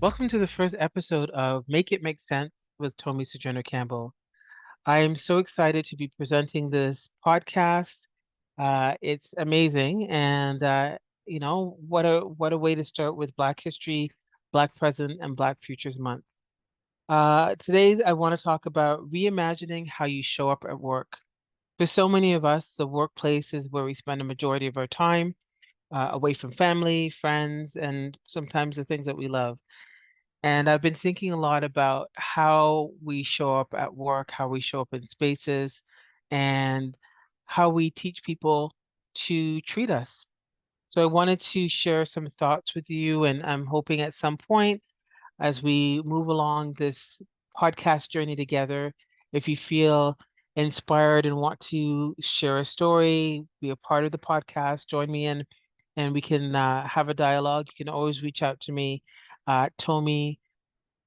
Welcome to the first episode of Make It Make Sense with Tomee Sojourner-Campbell. I am so excited to be presenting this podcast. It's amazing, and what a way to start with Black History, Black Present, and Black Futures Month. Today, I want to talk about reimagining how you show up at work. For so many of us, the workplace is where we spend a majority of our time, away from family, friends, and sometimes the things that we love. And I've been thinking a lot about how we show up at work, how we show up in spaces, and how we teach people to treat us. So I wanted to share some thoughts with you, and I'm hoping at some point as we move along this podcast journey together, if you feel inspired and want to share a story, be a part of the podcast, join me in, and we can have a dialogue. You can always reach out to me, Tommy,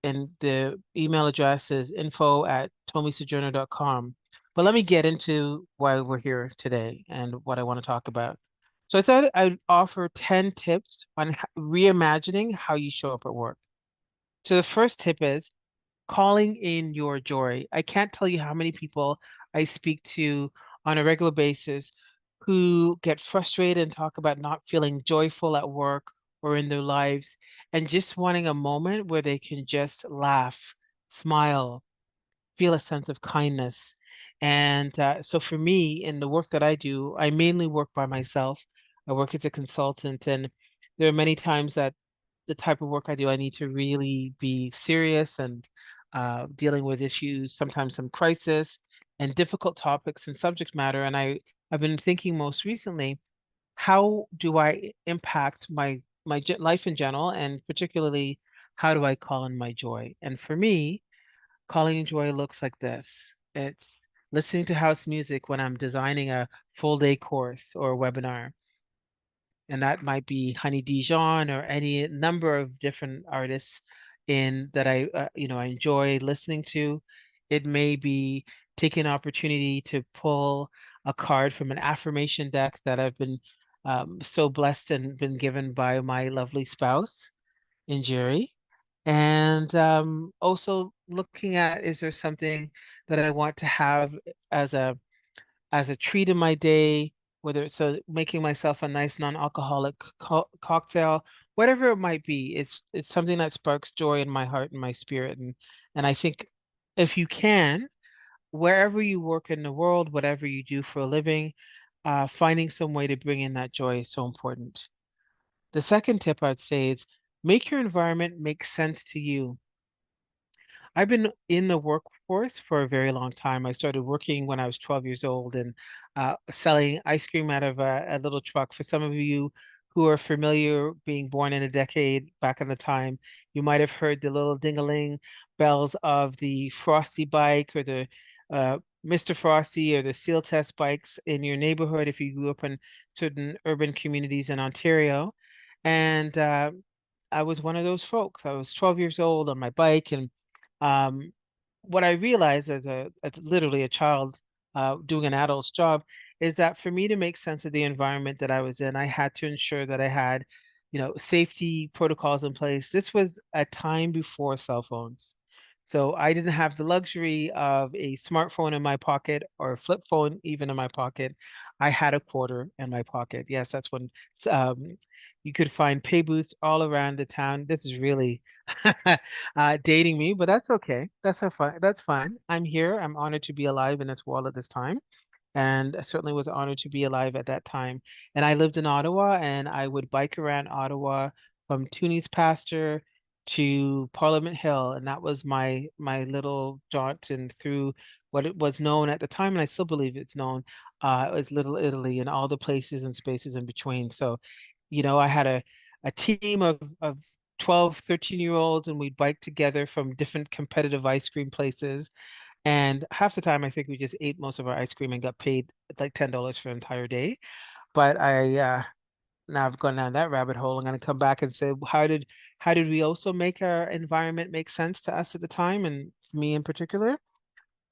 and the email address is info@tomeesojourner.com. But let me get into why we're here today and what I want to talk about. So I thought I'd offer 10 tips on reimagining how you show up at work. So the first tip is calling in your joy. I can't tell you how many people I speak to on a regular basis who get frustrated and talk about not feeling joyful at work or in their lives and just wanting a moment where they can just laugh, smile, feel a sense of kindness. And so for me, in the work that I do, I mainly work by myself. I work as a consultant, and there are many times that the type of work I do, I need to really be serious and dealing with issues, sometimes some crisis and difficult topics and subject matter. And I've been thinking most recently, how do I impact my life in general, and particularly how do I call in my joy? And for me, calling in joy looks like this. It's listening to house music when I'm designing a full day course or a webinar, and that might be Honey Dijon or any number of different artists in that I enjoy listening to. It may be taking an opportunity to pull a card from an affirmation deck that I've been so blessed and been given by my lovely spouse in Jerry. And also looking at, is there something that I want to have as a treat in my day, whether it's making myself a nice non-alcoholic cocktail, whatever it might be. It's something that sparks joy in my heart and my spirit. And I think if you can, wherever you work in the world, whatever you do for a living, finding some way to bring in that joy is so important. The second tip I'd say is make your environment make sense to you. I've been in the workforce for a very long time. I started working when I was 12 years old and selling ice cream out of a little truck. For some of you who are familiar being born in a decade back in the time, you might have heard the little ding-a-ling bells of the Frosty bike or the Mr. Frosty or the Seal Test bikes in your neighborhood if you grew up in certain urban communities in Ontario. And I was one of those folks. I was 12 years old on my bike, and um, what I realized as literally a child doing an adult's job is that for me to make sense of the environment that I was in, I had to ensure that I had, safety protocols in place. This was a time before cell phones. So I didn't have the luxury of a smartphone in my pocket or a flip phone even in my pocket. I had a quarter in my pocket. Yes, that's when um, you could find pay booths all around the town. This is really dating me, but that's okay. That's a fun. That's fine. I'm here. I'm honored to be alive in this world at this time, and I certainly was honored to be alive at that time. And I lived in Ottawa, and I would bike around Ottawa from Tooney's Pasture to Parliament Hill, and that was my little jaunt and through what it was known at the time, and I still believe it's known as Little Italy and all the places and spaces in between. So, I had a team of 12, 13-year-olds, and we'd bike together from different competitive ice cream places, and half the time, I think we just ate most of our ice cream and got paid like $10 for an entire day. But now I've gone down that rabbit hole. I'm going to come back and say, how did we also make our environment make sense to us at the time, and me in particular?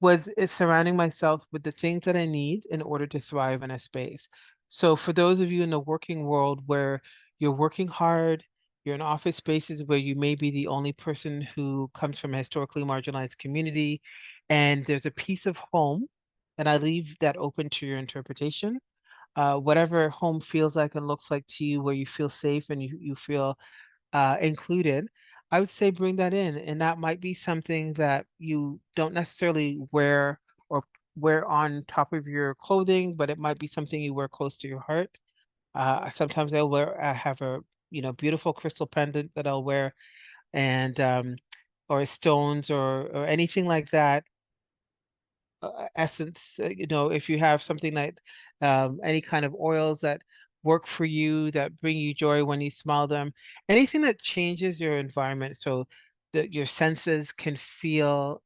Was is surrounding myself with the things that I need in order to thrive in a space. So for those of you in the working world where you're working hard, You're in office spaces where you may be the only person who comes from a historically marginalized community, and there's a piece of home, and I leave that open to your interpretation. Whatever home feels like and looks like to you, where you feel safe and you feel included, I would say bring that in. And that might be something that you don't necessarily wear or wear on top of your clothing, but it might be something you wear close to your heart. Sometimes I have a, beautiful crystal pendant that I'll wear and or stones or anything like that. Essence, if you have something like any kind of oils that work for you, that bring you joy when you smell them, anything that changes your environment so that your senses can feel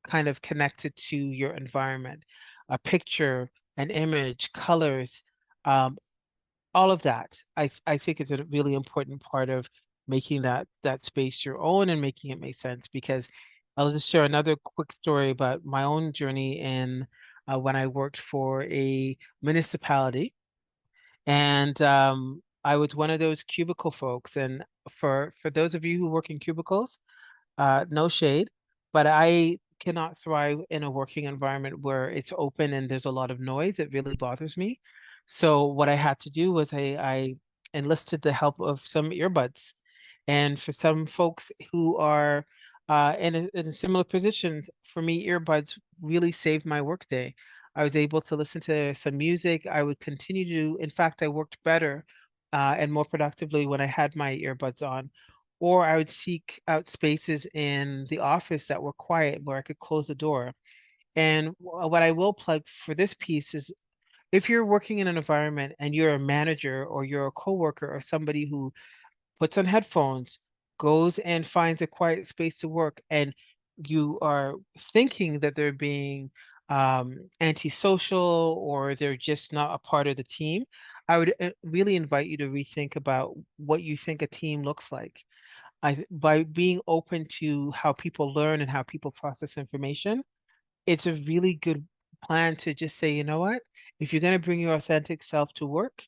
kind of connected to your environment, a picture, an image, colors, um, all of that. I think is a really important part of making that space your own and making it make sense. Because I'll just share another quick story about my own journey in when I worked for a municipality, and I was one of those cubicle folks. And for those of you who work in cubicles, no shade, but I cannot thrive in a working environment where it's open and there's a lot of noise. It really bothers me. So what I had to do was I enlisted the help of some earbuds. And for some folks who are in similar positions, for me, earbuds really saved my workday. I was able to listen to some music. I would continue to, in fact, I worked better and more productively when I had my earbuds on, or I would seek out spaces in the office that were quiet where I could close the door. And what I will plug for this piece is if you're working in an environment and you're a manager or you're a coworker or somebody who puts on headphones, goes and finds a quiet space to work, and you are thinking that they're being antisocial or they're just not a part of the team, I would really invite you to rethink about what you think a team looks like. By being open to how people learn and how people process information, it's a really good plan to just say, you know what? If you're going to bring your authentic self to work,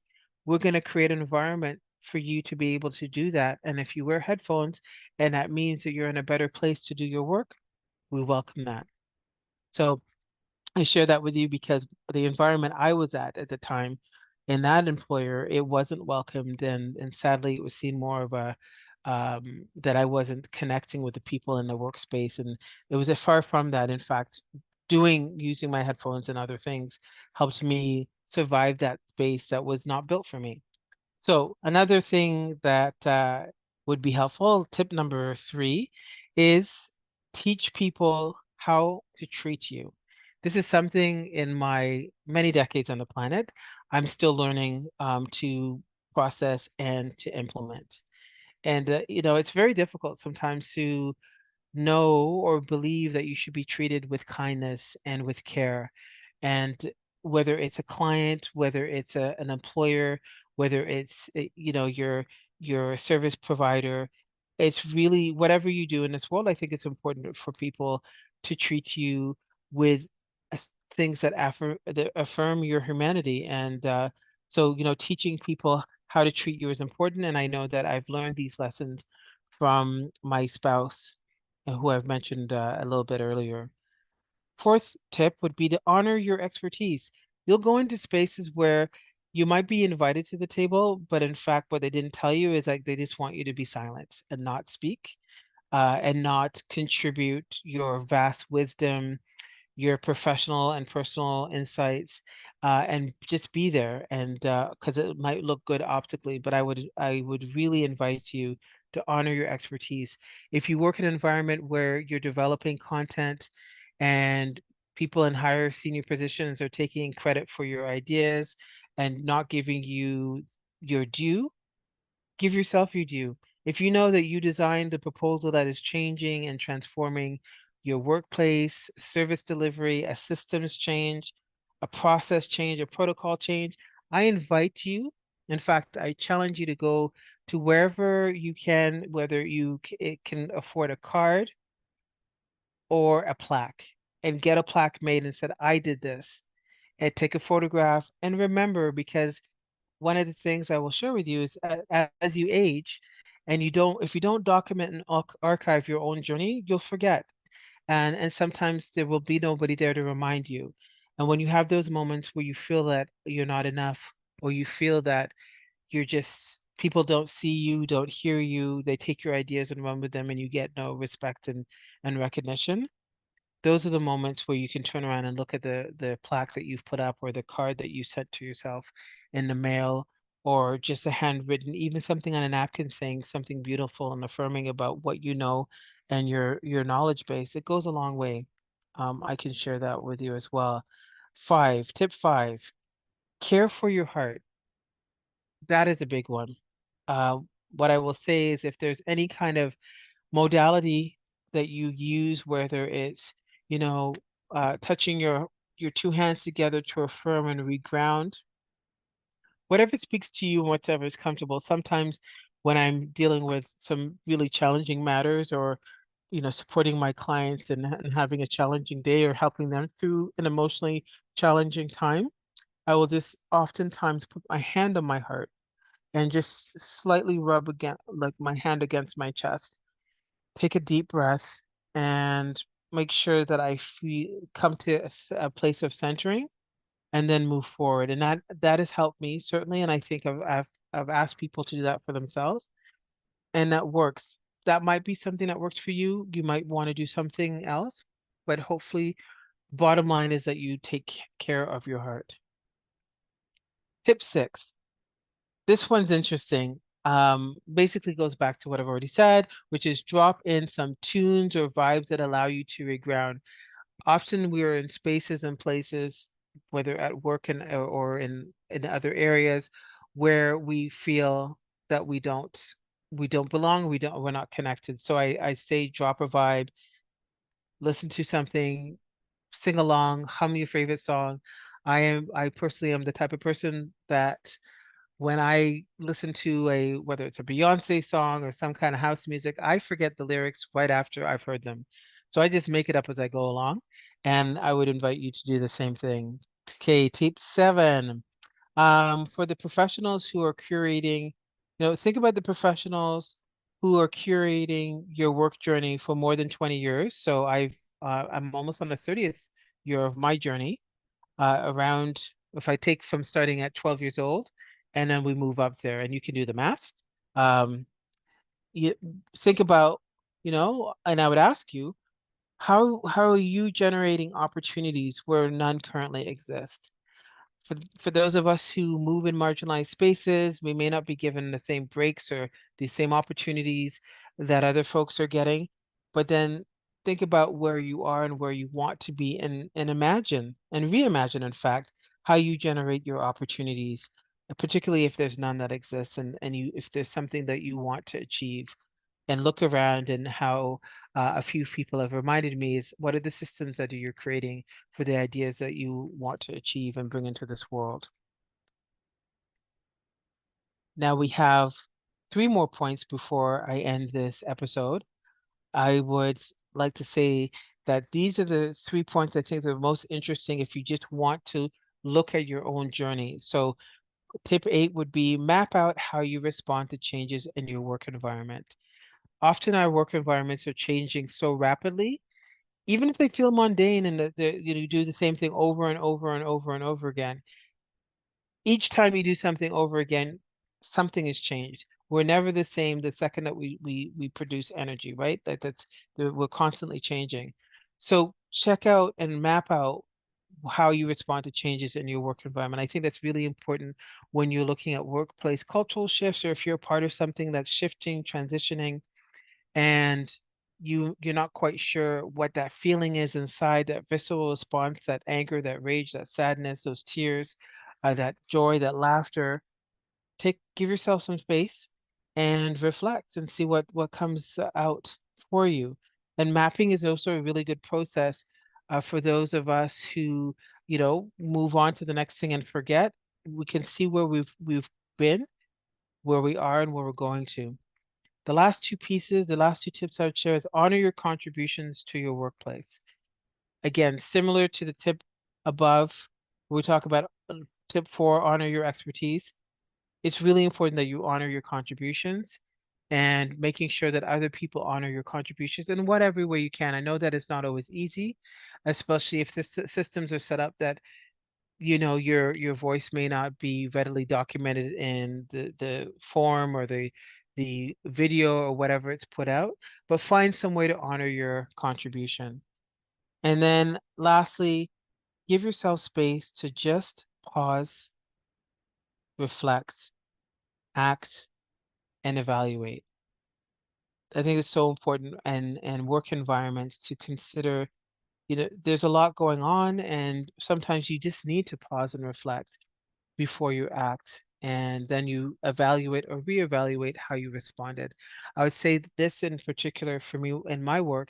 we're going to create an environment for you to be able to do that. And if you wear headphones and that means that you're in a better place to do your work, we welcome that. So I share that with you because the environment I was at the time in that employer, it wasn't welcomed, and sadly, it was seen more of a that I wasn't connecting with the people in the workspace, and it was a far from that. In fact, using my headphones and other things helped me survive that space that was not built for me. So another thing that would be helpful, tip number three, is teach people how to treat you. This is something in my many decades on the planet, I'm still learning to process and to implement. And it's very difficult sometimes to know or believe that you should be treated with kindness and with care. And whether it's a client, whether it's an employer, whether it's your service provider, it's really whatever you do in this world, I think it's important for people to treat you with things that affirm your humanity. And so, teaching people how to treat you is important. And I know that I've learned these lessons from my spouse, who I've mentioned a little bit earlier. Fourth tip would be to honor your expertise. You'll go into spaces where you might be invited to the table, but in fact, what they didn't tell you is like they just want you to be silent and not speak, and not contribute your vast wisdom, your professional and personal insights, and just be there. And because it might look good optically, but I would really invite you to honor your expertise. If you work in an environment where you're developing content and people in higher senior positions are taking credit for your ideas and not giving you your due, give yourself your due. If you know that you designed a proposal that is changing and transforming your workplace, service delivery, a systems change, a process change, a protocol change, I invite you. In fact, I challenge you to go to wherever you can, whether it can afford a card or a plaque, and get a plaque made and said, I did this, and take a photograph and remember, because one of the things I will share with you is as you age and if you don't document and archive your own journey, you'll forget. And sometimes there will be nobody there to remind you. And when you have those moments where you feel that you're not enough, or you feel that you're just people don't see you, don't hear you, they take your ideas and run with them, and you get no respect and recognition. Those are the moments where you can turn around and look at the plaque that you've put up, or the card that you sent to yourself in the mail, or just a handwritten, even something on a napkin saying something beautiful and affirming about what you know and your knowledge base. It goes a long way. I can share that with you as well. Tip five, care for your heart. That is a big one. Uh, what I will say is if there's any kind of modality that you use, whether it's, you know, touching your two hands together to affirm and reground, whatever speaks to you and whatever is comfortable. Sometimes when I'm dealing with some really challenging matters, or supporting my clients and having a challenging day, or helping them through an emotionally challenging time, I will just oftentimes put my hand on my heart and just slightly rub again, like my hand against my chest. Take a deep breath and make sure that I come to a place of centering, and then move forward. And that has helped me certainly. And I think I've asked people to do that for themselves, and that works. That might be something that works for you. You might want to do something else, but hopefully, bottom line is that you take care of your heart. Tip six. This one's interesting. Basically goes back to what I've already said, which is drop in some tunes or vibes that allow you to reground. Often we are in spaces and places, whether at work or in other areas, where we feel that we don't belong, we're not connected. So I say drop a vibe, listen to something, sing along, hum your favorite song. I personally am the type of person that when I listen to whether it's a Beyonce song or some kind of house music, I forget the lyrics right after I've heard them. So I just make it up as I go along. And I would invite you to do the same thing. Okay, tip seven. For the professionals who are curating, think about the professionals who are curating your work journey for more than 20 years. So I'm almost on the 30th year of my journey, around, if I take from starting at 12 years old, and then we move up there, and you can do the math. Um, you think about, and I would ask you, how are you generating opportunities where none currently exist? For those of us who move in marginalized spaces, we may not be given the same breaks or the same opportunities that other folks are getting. But then think about where you are and where you want to be, and imagine and reimagine, in fact, how you generate your opportunities, particularly if there's none that exists, and if there's something that you want to achieve. And look around, and how a few people have reminded me is, what are the systems that you're creating for the ideas that you want to achieve and bring into this world? Now we have three more points before I end this episode. I would like to say that these are the 3 points I think are most interesting if you just want to look at your own journey. So tip eight would be, map out how you respond to changes in your work environment. Often our work environments are changing so rapidly, even if they feel mundane, and that you do the same thing over and over and over and over again. Each time you do something over again, something is changed. We're never the same the second that we produce energy, right? We're constantly changing. So check out and map out how you respond to changes in your work environment. I think that's really important when you're looking at workplace cultural shifts, or if you're part of something that's shifting, transitioning, and you're not quite sure what that feeling is inside, that visceral response, that anger, that rage, that sadness, those tears, that joy, that laughter. Give yourself some space and reflect and see what comes out for you. And mapping is also a really good process, for those of us who move on to the next thing and forget. We can see where we've been, where we are, and where we're going to. The last two tips I would share is, honor your contributions to your workplace. Again, similar to the tip above, we talk about tip four, honor your expertise. it's really important that you honor your contributions and making sure that other people honor your contributions in whatever way you can. I know that it's not always easy, especially if the systems are set up that your voice may not be readily documented in the form or the video or whatever it's put out, but find some way to honor your contribution. And then lastly, give yourself space to just pause, reflect, act, and evaluate. I think it's so important and work environments to consider, there's a lot going on, and sometimes you just need to pause and reflect before you act, and then you evaluate or reevaluate how you responded. I would say that this in particular for me in my work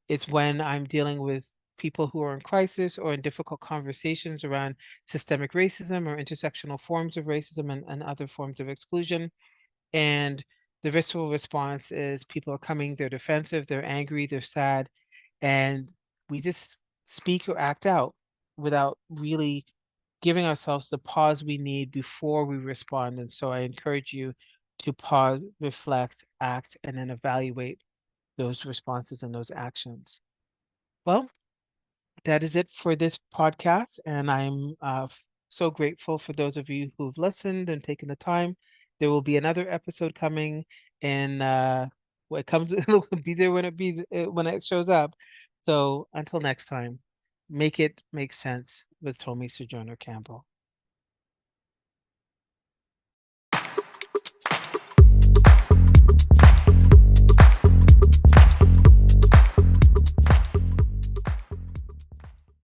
is when I'm dealing with people who are in crisis or in difficult conversations around systemic racism or intersectional forms of racism and other forms of exclusion. And the visceral response is people are coming, they're defensive, they're angry, they're sad, and we just speak or act out without really giving ourselves the pause we need before we respond. And so I encourage you to pause, reflect, act, and then evaluate those responses and those actions. Well, that is it for this podcast, and I'm so grateful for those of you who've listened and taken the time. There will be another episode coming, and when it comes, it'll be there when it shows up. So until next time, make it make sense with Tomee Sojourner-Campbell.